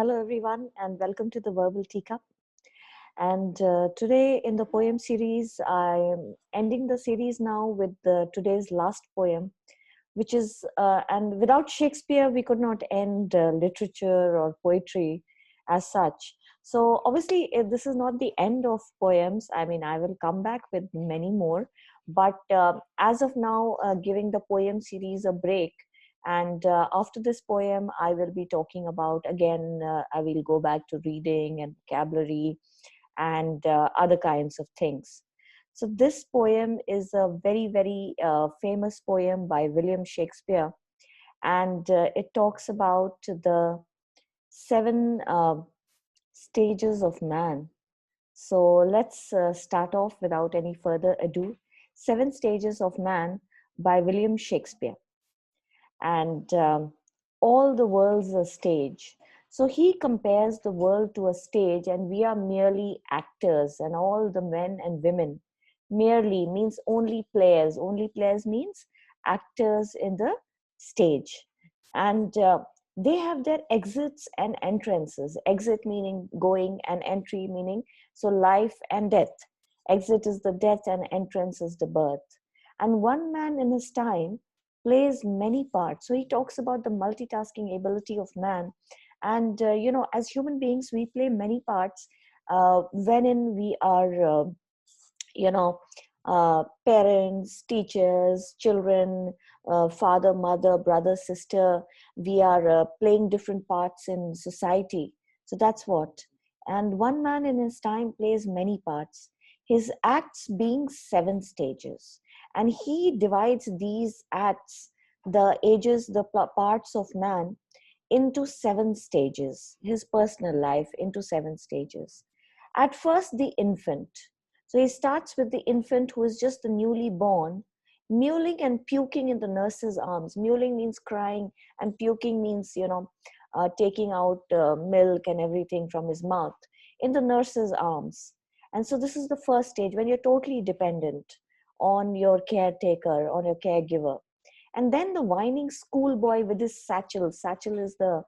Hello, everyone, and welcome to the Verbal Teacup. And today, in the poem series, I'm ending the series now with today's last poem, which is, and without Shakespeare, we could not end literature or poetry as such. So, obviously, this is not the end of poems. I mean, I will come back with many more. But as of now, giving the poem series a break. And after this poem, I will be talking about again, I will go back to reading and vocabulary and other kinds of things. So, this poem is a very, very famous poem by William Shakespeare, and it talks about the seven stages of man. So, let's start off without any further ado. Seven Stages of Man by William Shakespeare. And all the world's a stage. So he compares the world to a stage, and we are merely actors, and all the men and women. Merely means only players. Only players means actors in the stage. And they have their exits and entrances. Exit meaning going, and entry meaning so life and death. Exit is the death, and entrance is the birth. And one man in his time plays many parts. So he talks about the multitasking ability of man. And, as human beings, we play many parts wherein we are, you know, parents, teachers, children, father, mother, brother, sister. We are playing different parts in society. So that's what. And one man in his time plays many parts, his acts being seven stages. And he divides these acts, the ages, the parts of man, into seven stages, his personal life into seven stages. At first, the infant. So he starts with the infant who is just the newly born, mewling and puking in the nurse's arms. Mewling means crying, and puking means, taking out milk and everything from his mouth in the nurse's arms. And so this is the first stage when you're totally dependent on your caretaker, on your caregiver. And then the whining schoolboy with his satchel. Satchel is the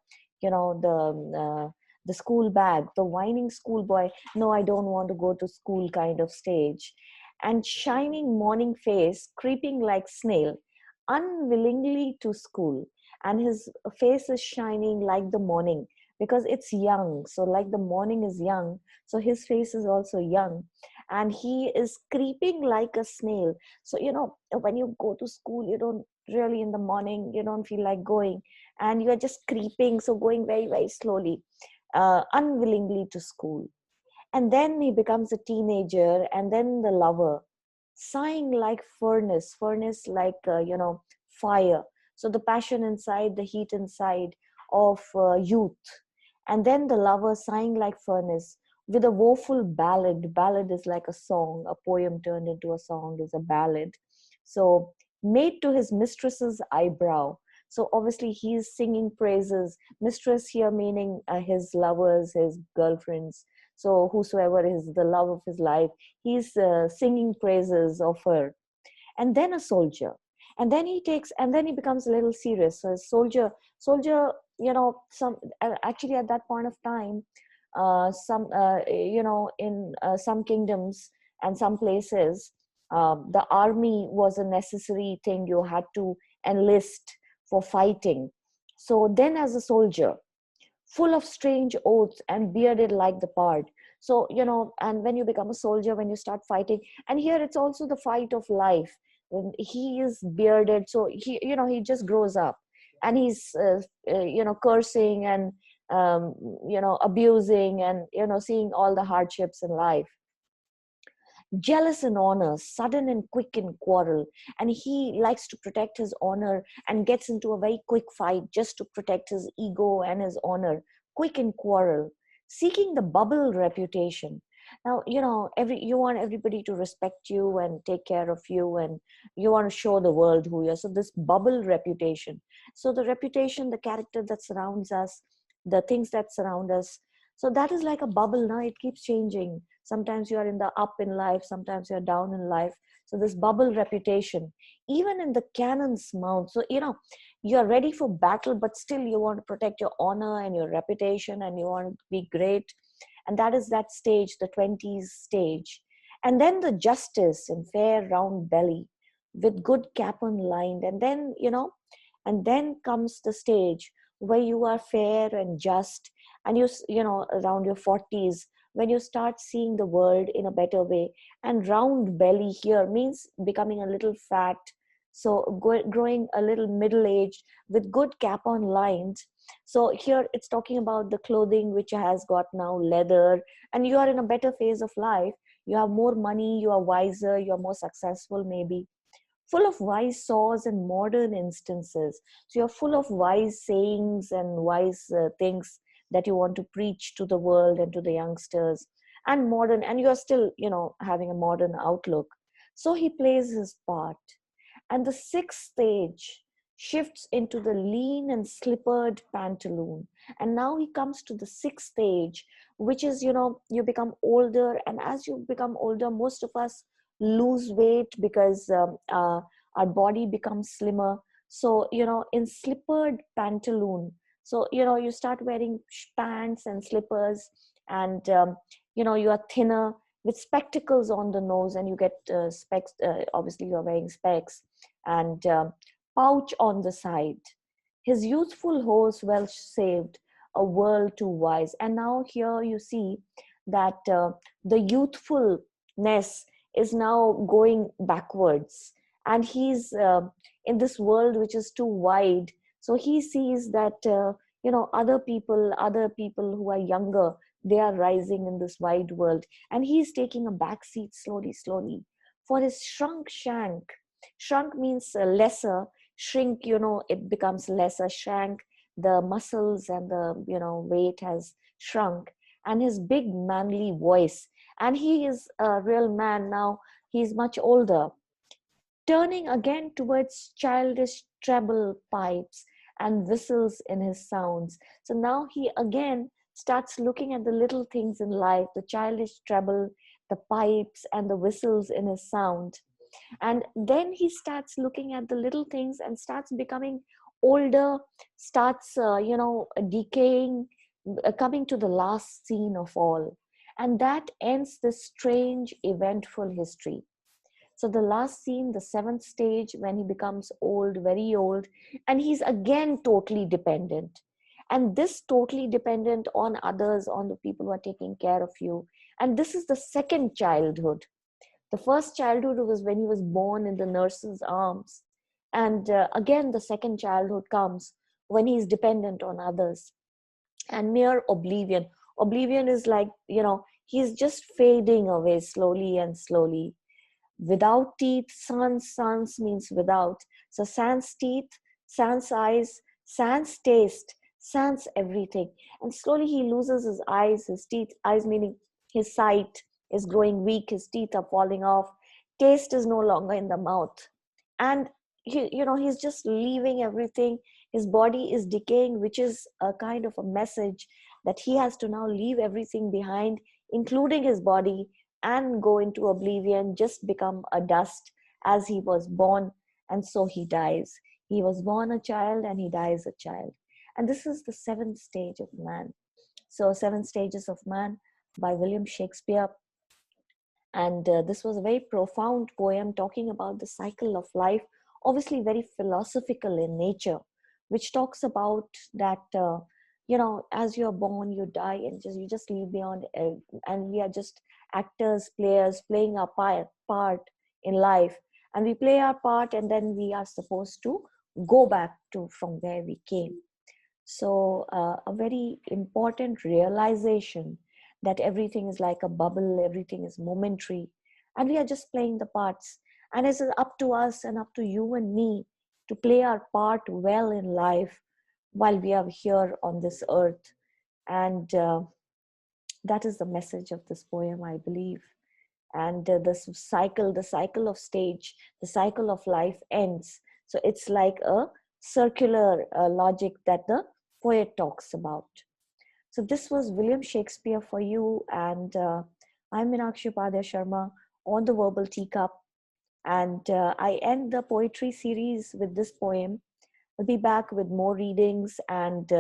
school bag. The whining schoolboy, no, I don't want to go to school kind of stage. And shining morning face, creeping like snail, unwillingly to school. And his face is shining like the morning because it's young. So like the morning is young, so his face is also young. And he is creeping like a snail. So, when you go to school, you don't really in the morning, you don't feel like going, and you're just creeping, so going very, very slowly, unwillingly to school. And then he becomes a teenager, and then the lover, sighing like furnace like, fire. So the passion inside, the heat inside of youth. And then the lover, sighing like furnace, with a woeful ballad. Ballad is like a song, a poem turned into a song is a ballad. So made to his mistress's eyebrow. So obviously he's singing praises. Mistress here meaning his lovers, his girlfriends. So whosoever is the love of his life, he's singing praises of her. And then a soldier. And then he becomes a little serious. So a soldier, some actually at that point of time, in some kingdoms and some places, the army was a necessary thing. You had to enlist for fighting. So then as a soldier, full of strange oaths and bearded like the pard. So, and when you become a soldier, when you start fighting, and here it's also the fight of life. When he is bearded, so he just grows up, and he's, cursing and, abusing and, seeing all the hardships in life. Jealous in honor, sudden and quick in quarrel. And he likes to protect his honor and gets into a very quick fight just to protect his ego and his honor. Quick in quarrel, seeking the bubble reputation. Now, you want everybody to respect you and take care of you, and you want to show the world who you are. So this bubble reputation. So the reputation, the character that surrounds us, the things that surround us. So that is like a bubble. Now it keeps changing. Sometimes you are in the up in life, sometimes you're down in life. So this bubble reputation, even in the cannon's mouth. So, you're ready for battle, but still you want to protect your honor and your reputation, and you want to be great. And that is that stage, the 20s stage. And then the justice in fair round belly with good capon lined. And then, and then comes the stage where you are fair and just, and around your 40s, when you start seeing the world in a better way. And round belly here means becoming a little fat, so growing a little middle aged with good cap on lines. So here it's talking about the clothing which has got now leather, and you are in a better phase of life. You have more money, you are wiser, you are more successful, maybe full of wise saws and modern instances. So you're full of wise sayings and wise things that you want to preach to the world and to the youngsters, and modern, and you're still, having a modern outlook. So he plays his part. And the sixth stage shifts into the lean and slippered pantaloon. And now he comes to the sixth stage, which is, you become older. And as you become older, most of us lose weight because our body becomes slimmer. So, in slippered pantaloon, so, you start wearing pants and slippers, and, you are thinner with spectacles on the nose, and you get specs. Obviously, you're wearing specs, and pouch on the side. His youthful horse well saved, a world too wise. And now here you see that the youthfulness is now going backwards, and he's in this world which is too wide. So he sees that other people who are younger, they are rising in this wide world, and he's taking a back seat slowly, slowly. For his shrunk means lesser. Shrink, it becomes lesser. Shrank, the muscles and the weight has shrunk. And his big manly voice, and he is a real man now. He's much older, turning again towards childish treble pipes and whistles in his sounds. So now he again starts looking at the little things in life, the childish treble, the pipes, and the whistles in his sound. And then he starts looking at the little things and starts becoming older, starts, decaying, coming to the last scene of all. And that ends this strange, eventful history. So the last scene, the seventh stage, when he becomes old, very old, and he's again totally dependent. And this totally dependent on others, on the people who are taking care of you. And this is the second childhood. The first childhood was when he was born in the nurse's arms. And again, the second childhood comes when he's dependent on others. And mere oblivion. Oblivion is like, he's just fading away slowly and slowly. Without teeth, sans means without. So sans teeth, sans eyes, sans taste, sans everything. And slowly he loses his eyes, his teeth, eyes meaning his sight is growing weak, his teeth are falling off, taste is no longer in the mouth. And he's just leaving everything. His body is decaying, which is a kind of a message that he has to now leave everything behind, including his body, and go into oblivion, just become a dust as he was born, and so he dies. He was born a child and he dies a child. And this is the seventh stage of man. So, Seven Stages of Man by William Shakespeare. And this was a very profound poem talking about the cycle of life, obviously very philosophical in nature, which talks about that, as you're born, you die, and you just leave beyond, and we are just actors, players, playing our part in life. And we play our part, and then we are supposed to go back to from where we came. So, a very important realization that everything is like a bubble, everything is momentary, and we are just playing the parts. And it's up to us and up to you and me to play our part well in life while we are here on this earth. And that is the message of this poem, I believe. And the cycle of stage, the cycle of life ends. So it's like a circular logic that the poet talks about. So this was William Shakespeare for you, and I'm Meenakshi Sharma on the Verbal Teacup, and I end the poetry series with this poem, I'll be back with more readings and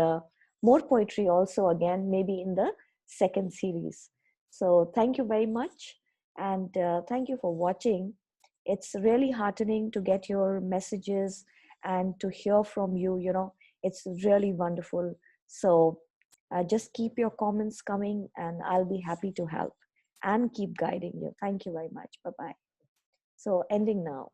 more poetry also again, maybe in the second series. So thank you very much. And thank you for watching. It's really heartening to get your messages and to hear from you. You know, it's really wonderful. So just keep your comments coming and I'll be happy to help and keep guiding you. Thank you very much. Bye bye. So ending now.